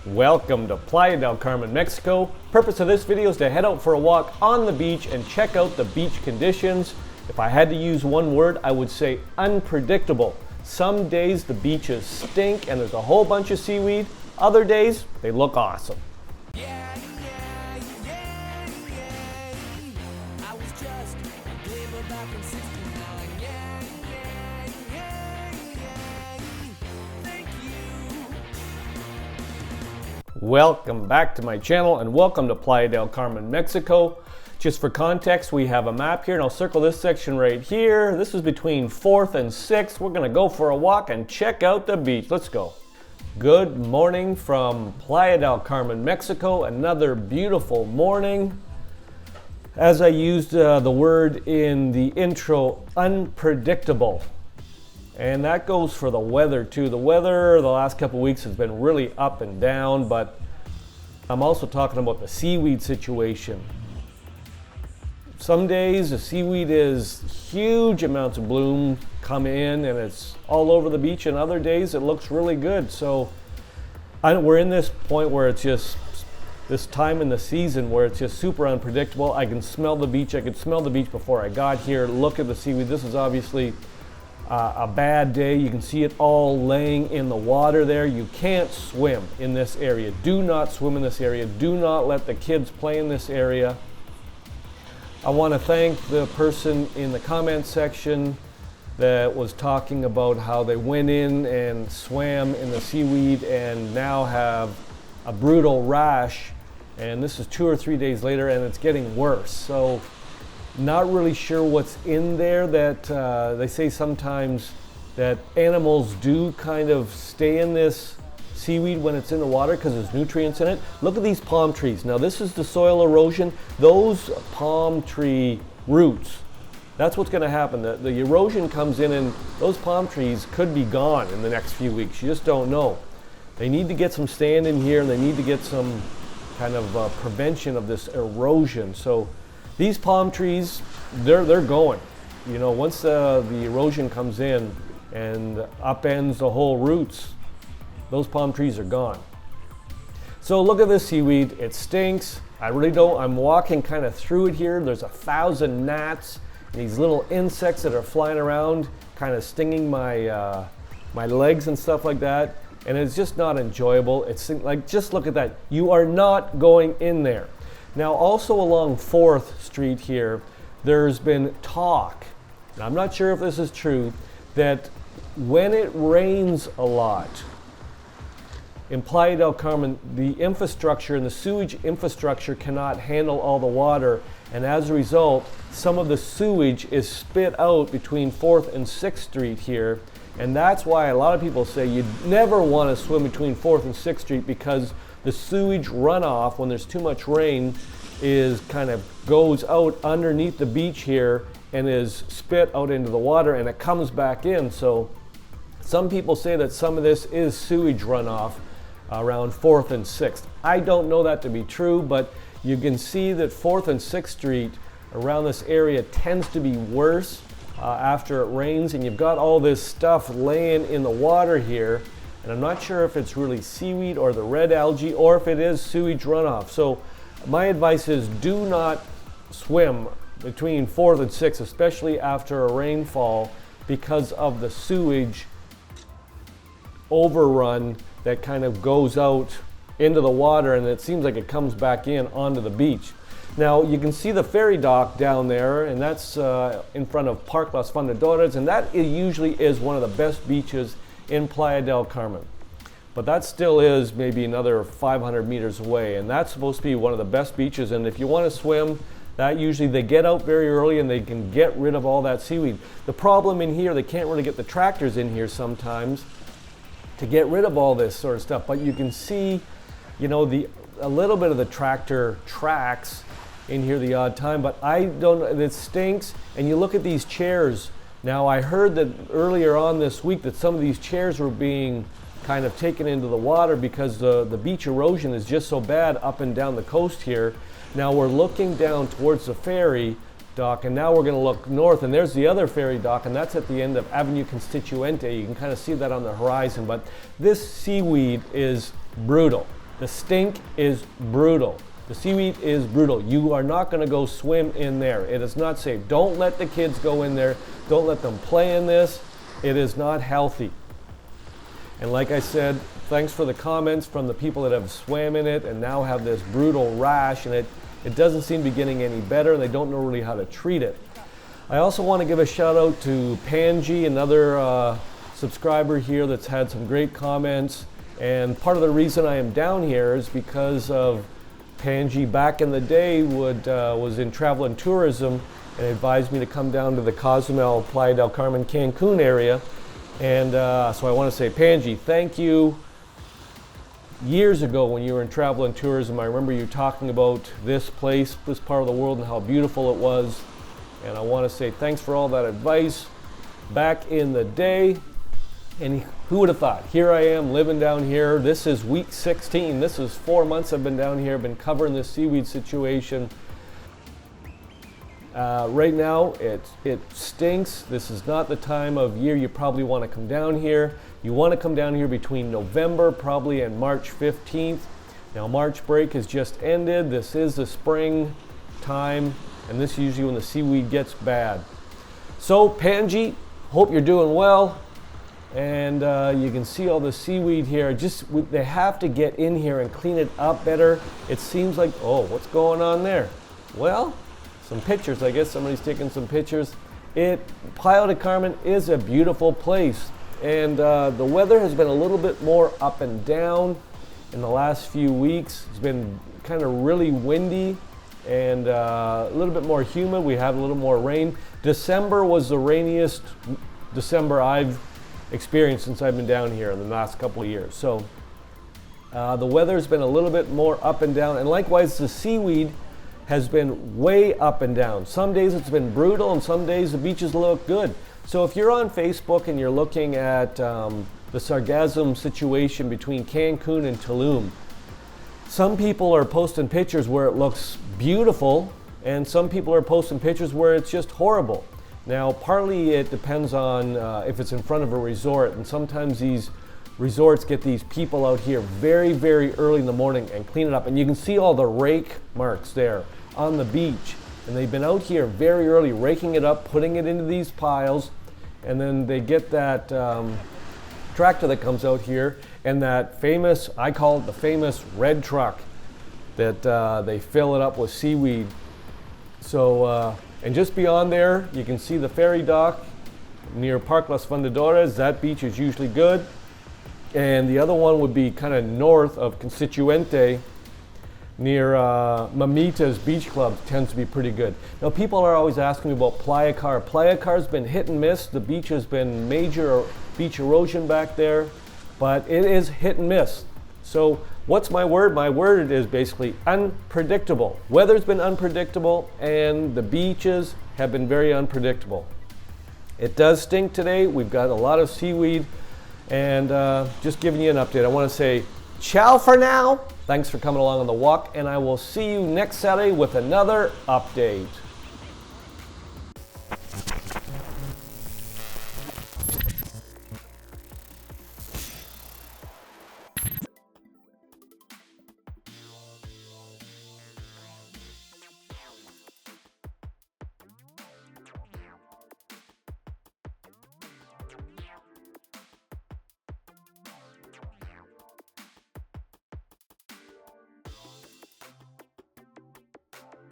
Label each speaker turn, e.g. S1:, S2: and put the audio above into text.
S1: Welcome to Playa del Carmen, Mexico. Purpose of this video is to head out for a walk on the beach and check out the beach conditions. If I had to use one word, I would say unpredictable. Some days the beaches stink and there's a whole bunch of seaweed. Other days, they look awesome. Welcome back to my channel and welcome to Playa del Carmen, Mexico. Just for context, we have a map here and I'll circle this section right here. This is between 4th and 6th. We're gonna go for a walk and check out the beach. Let's go. Good morning from Playa del Carmen, Mexico. Another beautiful morning. As I used the word in the intro, unpredictable. And that goes for the weather too. The weather the last couple weeks has been really up and down, but I'm also talking about the seaweed situation. Some days the seaweed is huge amounts of bloom come in and it's all over the beach, and other days it looks really good. So we're in this point where it's just this time in the season where it's just super unpredictable. I can smell the beach. I could smell the beach before I got here. Look at the seaweed. This is obviously a bad day. You can see it all laying in the water there. You can't swim in this area. Do not swim in this area. Do not let the kids play in this area. I want to thank the person in the comment section that was talking about how they went in and swam in the seaweed and now have a brutal rash, and this is 2 or 3 days later and it's getting worse. So not really sure what's in there. That they say sometimes that animals do kind of stay in this seaweed when it's in the water because there's nutrients in it. Look at these palm trees. Now this is the soil erosion. Those palm tree roots, that's what's going to happen. The erosion comes in and those palm trees could be gone in the next few weeks. You just don't know. They need to get some stand in here and they need to get some kind of prevention of this erosion. So these palm trees, they're going. You know, once the erosion comes in and upends the whole roots, those palm trees are gone. So look at this seaweed. It stinks. I'm walking kind of through it here. There's 1,000 gnats, these little insects that are flying around, kind of stinging my my legs and stuff like that. And it's just not enjoyable. It's like, just look at that. You are not going in there. Now also along 4th Street here, there's been talk, and I'm not sure if this is true, that when it rains a lot in Playa del Carmen, the infrastructure and the sewage infrastructure cannot handle all the water, and as a result, some of the sewage is spit out between 4th and 6th Street here, and that's why a lot of people say you never want to swim between 4th and 6th Street, because the sewage runoff, when there's too much rain, is kind of goes out underneath the beach here and is spit out into the water and it comes back in. So some people say that some of this is sewage runoff around 4th and 6th. I don't know that to be true, but you can see that 4th and 6th Street around this area tends to be worse after it rains, and you've got all this stuff laying in the water here. And I'm not sure if it's really seaweed or the red algae or if it is sewage runoff. So my advice is do not swim between 4th and 6th, especially after a rainfall, because of the sewage overrun that kind of goes out into the water, and it seems like it comes back in onto the beach. Now you can see the ferry dock down there, and that's in front of Park Las Fundadoras, and that usually is one of the best beaches in Playa del Carmen. But that still is maybe another 500 meters away, and that's supposed to be one of the best beaches. And if you want to swim, that usually they get out very early and they can get rid of all that seaweed. The problem in here, they can't really get the tractors in here sometimes to get rid of all this sort of stuff, but you can see, you know, a little bit of the tractor tracks in here the odd time, but I don't, it stinks. And you look at these chairs. Now I heard that earlier on this week that some of these chairs were being kind of taken into the water because the beach erosion is just so bad up and down the coast here. Now we're looking down towards the ferry dock, and now we're going to look north, and there's the other ferry dock, and that's at the end of Avenue Constituente. You can kind of see that on the horizon, but this seaweed is brutal. The stink is brutal. The seaweed is brutal. You are not going to go swim in there. It is not safe. Don't let the kids go in there. Don't let them play in this. It is not healthy. And like I said, thanks for the comments from the people that have swam in it and now have this brutal rash, and it doesn't seem to be getting any better, and they don't know really how to treat it. I also want to give a shout out to Panji, another subscriber here that's had some great comments. And part of the reason I am down here is because of Panji back in the day was in travel and tourism and advised me to come down to the Cozumel, Playa del Carmen, Cancun area. And so I want to say, Panji, thank you. Years ago when you were in travel and tourism, I remember you talking about this place, this part of the world, and how beautiful it was. And I want to say thanks for all that advice back in the day. And who would have thought? Here I am living down here. This is week 16. This is 4 months I've been down here. I've been covering this seaweed situation. Right now it stinks. This is not the time of year you probably want to come down here. You want to come down here between November probably and March 15th. Now March break has just ended. This is the spring time, and this is usually when the seaweed gets bad. So Panji, hope you're doing well. And you can see all the seaweed here. They have to get in here and clean it up better. It seems like, oh, what's going on there? Well, some pictures. I guess somebody's taking some pictures. Playa del Carmen is a beautiful place, and the weather has been a little bit more up and down in the last few weeks. It's been kind of really windy and a little bit more humid. We had a little more rain. December was the rainiest December I've experienced since I've been down here in the last couple of years. So the weather's been a little bit more up and down, and likewise the seaweed has been way up and down. Some days it's been brutal, and some days the beaches look good. So if you're on Facebook and you're looking at the sargassum situation between Cancun and Tulum, some people are posting pictures where it looks beautiful, and some people are posting pictures where it's just horrible. Now, partly it depends on if it's in front of a resort, and sometimes these resorts get these people out here very, very early in the morning and clean it up. And you can see all the rake marks there on the beach. And they've been out here very early raking it up, putting it into these piles, and then they get that tractor that comes out here, and that famous, I call it the famous red truck, that they fill it up with seaweed. So, and just beyond there, you can see the ferry dock near Parque Los Fundadores. That beach is usually good. And the other one would be kind of north of Constituente near Mamita's Beach Club. Tends to be pretty good. Now, people are always asking me about Playa Car. Playa Car's been hit and miss. The beach has been major beach erosion back there, but it is hit and miss. So what's my word? My word is basically unpredictable. Weather's been unpredictable, and the beaches have been very unpredictable. It does stink today. We've got a lot of seaweed, and just giving you an update. I want to say ciao for now. Thanks for coming along on the walk, and I will see you next Saturday with another update.